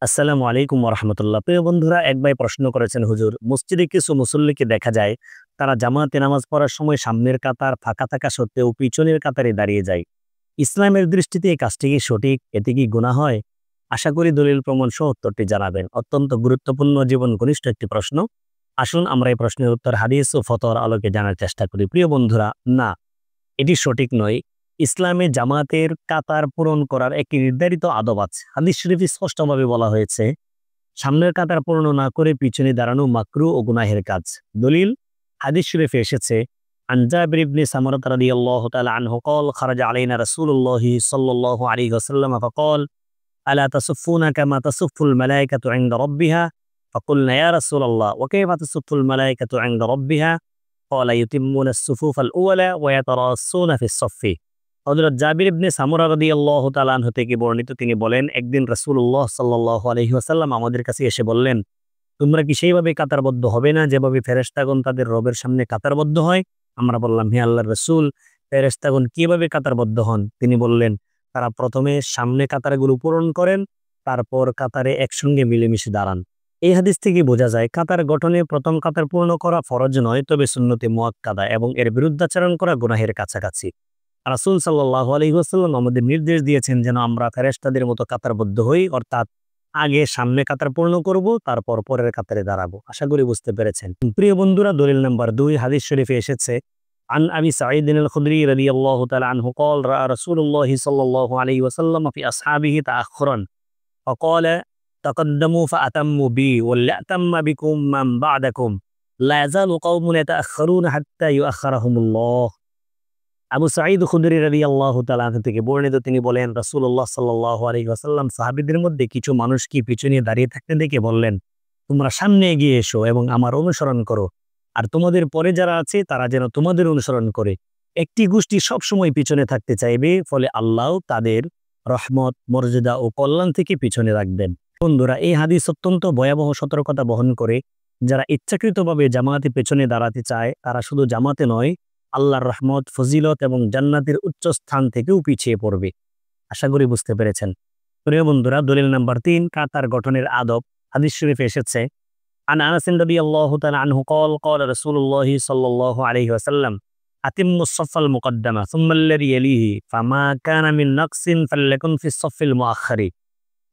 আসসালামু আলাইকুম ওয়া রাহমাতুল্লাহ। প্রিয় বন্ধুরা, এক ভাই প্রশ্ন করেছেন, হুজুর, মসজিদে কিছু মুসল্লিকে দেখা যায় তারা জামাতে নামাজ পড়ার সময় সামনের কাতার ফাঁকা থাকা সত্ত্বেও পিছনের কাতারে দাঁড়িয়ে যায়। ইসলামের দৃষ্টিতে এই কাজটি কি সঠিক? এতে কি গুনাহ হয়? আশা করি দলিল প্রমাণ সহ উত্তরটি জানাবেন। অত্যন্ত গুরুত্বপূর্ণ জীবন ঘনিষ্ঠ একটি প্রশ্ন। আসুন আমরা এই প্রশ্নের উত্তর হাদিস ও ফতোয়ার আলোকে জানার চেষ্টা করি। প্রিয় বন্ধুরা, না, এটি সঠিক নয়। ইসলামে জামাতের কাতার পূরণ করার একটি নির্ধারিত আদব আছে। হাদিস শরীফে স্পষ্টভাবে বলা হয়েছে, সামনের কাতার পূর্ণ না করে পিছনে দাঁড়ানো মাকরু ও গুনাহের কাজ। দলিল, হাদিস শরীফে এসেছে, আন জাবির ইবনে সামারাহ রাদিয়াল্লাহু তাআলা আনহু قال خرج علينا رسول الله صلى الله عليه وسلم فقال ألا تصفون كما تصف الملائكة عند ربها فقلنا يا رسول الله وكيف تصف الملائكة عند ربها قال يتمون الصفوف الأولى ويتراصون في الصف। হযরত জাবির ইবনে সামুরা রাদিয়াল্লাহু তাআলা আনহু থেকে বর্ণিত, তিনি বলেন, একদিন রাসূলুল্লাহ সাল্লাল্লাহু আলাইহি ওয়াসাল্লাম আমাদের কাছে এসে বললেন, তোমরা কি সেইভাবে কাতারবদ্ধ হবে না যেভাবে ফেরেশতাগণ তাদের রবের সামনে কাতারবদ্ধ হয়? আমরা বললাম, হে আল্লাহর রাসূল, ফেরেশতাগণ কিভাবে কাতারবদ্ধ হন? তিনি বললেন, তারা প্রথমে সামনে কাতারগুলো পূরণ করেন, তারপর কাতারে একসঙ্গে মিলেমিশে দাঁড়ান। এই হাদিস থেকে বোঝা যায় কাতার গঠনে প্রথম কাতার পূর্ণ করা ফরজ নয়, তবে সুন্নতে মুআক্কাদা এবং এর বিরুদ্ধাচরণ করা গুনাহের কাছাকাছি। রাসূল সাল্লাল্লাহু আলাইহি ওয়াসাল্লাম আমাদের নির্দেশ দিয়েছেন যেন আমরা ফেরেশতাদের মতো কাতারবদ্ধ হই, অর্থাৎ আগে সামনে কাতার পূর্ণ করব, তারপর পরের কাতারে দাঁড়াবো। আশা করি বুঝতে পেরেছেন। প্রিয় বন্ধুরা, দলিল নাম্বার 2, হাদিস শরীফে এসেছে, আন আবি সাঈদ আল-খুদরি রাদিয়াল্লাহু তাআলা আনহু قال রাআ রাসূলুল্লাহ সাল্লাল্লাহু আলাইহি ওয়াসাল্লাম ফি আসহাবিহি তাআখুরান فقال تقدموا فأتموا بي وليأتم بكم من بعدكم لا يزال قوم يتأخرون حتى يؤخرهم الله। আবু সাঈদ খুদরি রাদিয়াল্লাহু তাআলা আনহু থেকে বর্ণিত, তিনি বলেন, রাসূলুল্লাহ সাল্লাল্লাহু আলাইহি ওয়াসাল্লাম সাহাবীদের মধ্যে কিছু মানুষকে পিছনে দাঁড়িয়ে থাকতে দেখে বললেন, তোমরা সামনে এগিয়ে এসো এবং আমার অনুসরণ করো, আর তোমাদের পরে যারা আছে তারা যেন তোমাদের অনুসরণ করে। একটি গোষ্ঠী সবসময় পিছনে থাকতে চাইবে, ফলে আল্লাহ তাদের রহমত, মর্যাদা ও কল্যাণ থেকে পিছনে রাখবেন। বন্ধুরা, এই হাদিস অত্যন্ত ভয়াবহ সতর্কতা বহন করে। যারা ইচ্ছাকৃতভাবে জামাতে পেছনে দাঁড়াতে চায় তারা শুধু জামাতে নয়, আল্লাহর রহমত, ফজিলত এবং জান্নাতের উচ্চ স্থান থেকেও পিছিয়ে পড়বে। আশা করি বুঝতে পেরেছেন। প্রিয় বন্ধুরা, দলিল নাম্বার 3, কাতার গঠনের আদব। হাদিস শরীফে এসেছে, আন আনাস রাদিয়াল্লাহু তাআলা আনহু قال قال رسول الله صلى الله عليه وسلم أتموا الصف المقدم ثم الذي يليه فما كان من نقص فليكن في الصف المؤخر।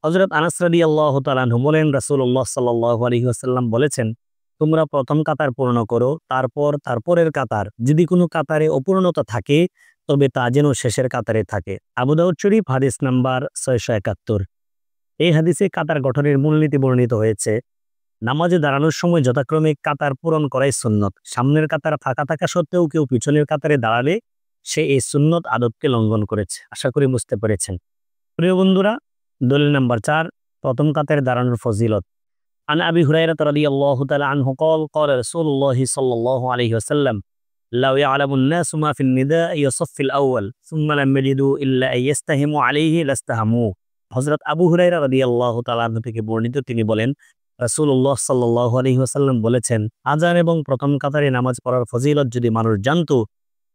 হযরত আনাস রাদিয়াল্লাহু তাআলা আনহু বলেন, রাসূলুল্লাহ সাল্লাল্লাহু আলাইহি ওয়াসাল্লাম বলেছেন, তোমরা প্রথম কাতার পূর্ণ করো, তারপর তারপরের কাতার। যদি কোনো কাতারে অপূর্ণতা থাকে তবে তা যেন শেষের কাতারে থাকে। আবু দাউদ শরীফ, হাদিস নাম্বার 671। এই হাদিসে কাতার গঠনের মূলনীতি বর্ণিত হয়েছে। নামাজে দাঁড়ানোর সময় যথাক্রমে কাতার পূরণ করাই সুন্নত। সামনের কাতার ফাঁকা থাকা সত্ত্বেও কেউ পিছনের কাতারে দাঁড়ালে সে এই সুন্নত আদবকে লঙ্ঘন করেছে। আশা করি বুঝতে পেরেছেন। প্রিয় বন্ধুরা, দলিল নাম্বার 4, প্রথম কাতারে দাঁড়ানোর ফজিলত। عن أبي هريرة رضي الله تعالى عنه قال قال رسول الله صلى الله عليه وسلم لو يعلم الناس ما في النداء يصف الأول ثم لم يجدوا إلا أن يستهموا عليه لاستهموه। হযরত আবু হুরায়রা রাদিয়াল্লাহু তাআলা আনহু থেকে বর্ণিত, তিনি বলেন, রাসূলুল্লাহ সাল্লাল্লাহু আলাইহি ওয়াসাল্লাম বলেছেন, আযান এবং প্রথম কাতারে নামাজ পড়ার ফজিলত যদি মানুষ জানতো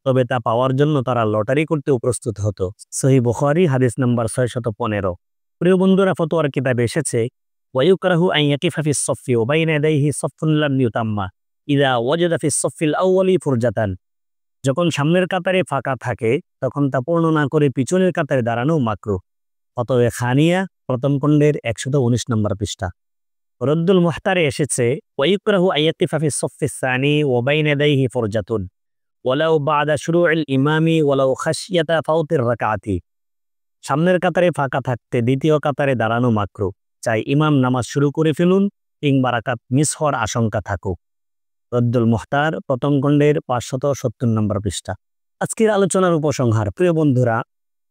তবে তা পাওয়ার জন্য তারা লটারি করতেও প্রস্তুত হতো। সহিহ বুখারী, হাদিস নাম্বার 615। প্রিয় বন্ধুরা, ফতোয়ার কিতাবে এসেছে, ويكره أن يقف في الصف وبين يديه صف لم يتم إذا وجد في الصف الأول فرجة। যখন সামনের কাতারে ফাঁকা থাকে তখন তা পূর্ণ না করে পিছনের কাতারে দাঁড়ানো মাকরুহ। ফতোয়া খানিয়া, প্রথম খণ্ডের 119 নম্বর পৃষ্ঠা। রদ্দুল মুহতারে এসেছে, ويكره أن يقف في الصف الثاني وبين يديه فرجة ولو بعد شروع الإمام ولو خشية فوت الركعة। সামনের কাতারে ফাঁকা থাকতে দ্বিতীয় কাতারে দাঁড়ানো মাকরুহ, চাই ইমাম নামাজ শুরু করে ফেলুন কিংবা রাকাত মিস হওয়ার আশঙ্কা থাকুক। রদ্দুল মুহতার, প্রথম খণ্ডের 570 নম্বর পৃষ্ঠা। আজকের আলোচনার উপসংহার। প্রিয় বন্ধুরা,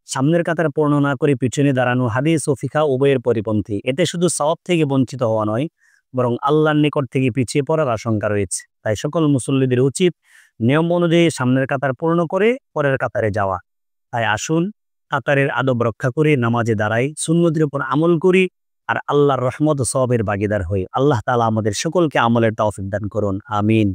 সামনের কাতার পূর্ণ না করে পিছনে দাঁড়ানো হাদিস ও ফিকহ উভয়ের পরিপন্থী। এতে শুধু সওয়াব থেকে বঞ্চিত হওয়া নয়, বরং আল্লাহর নিকট থেকে পিছিয়ে পড়ার আশঙ্কা রয়েছে। তাই সকল মুসল্লিদের উচিত নিয়ম অনুযায়ী সামনের কাতার পূর্ণ করে পরের কাতারে যাওয়া। তাই আসুন কাতারের আদব রক্ষা করে নামাজে দাঁড়াই, সুন্নতের উপর আমল করি, আর আল্লাহর রহমত ও সওয়াবের ভাগীদার হই। আল্লাহ তাআলা আমাদের সকলকে আমলের তৌফিক দান করুন। আমিন।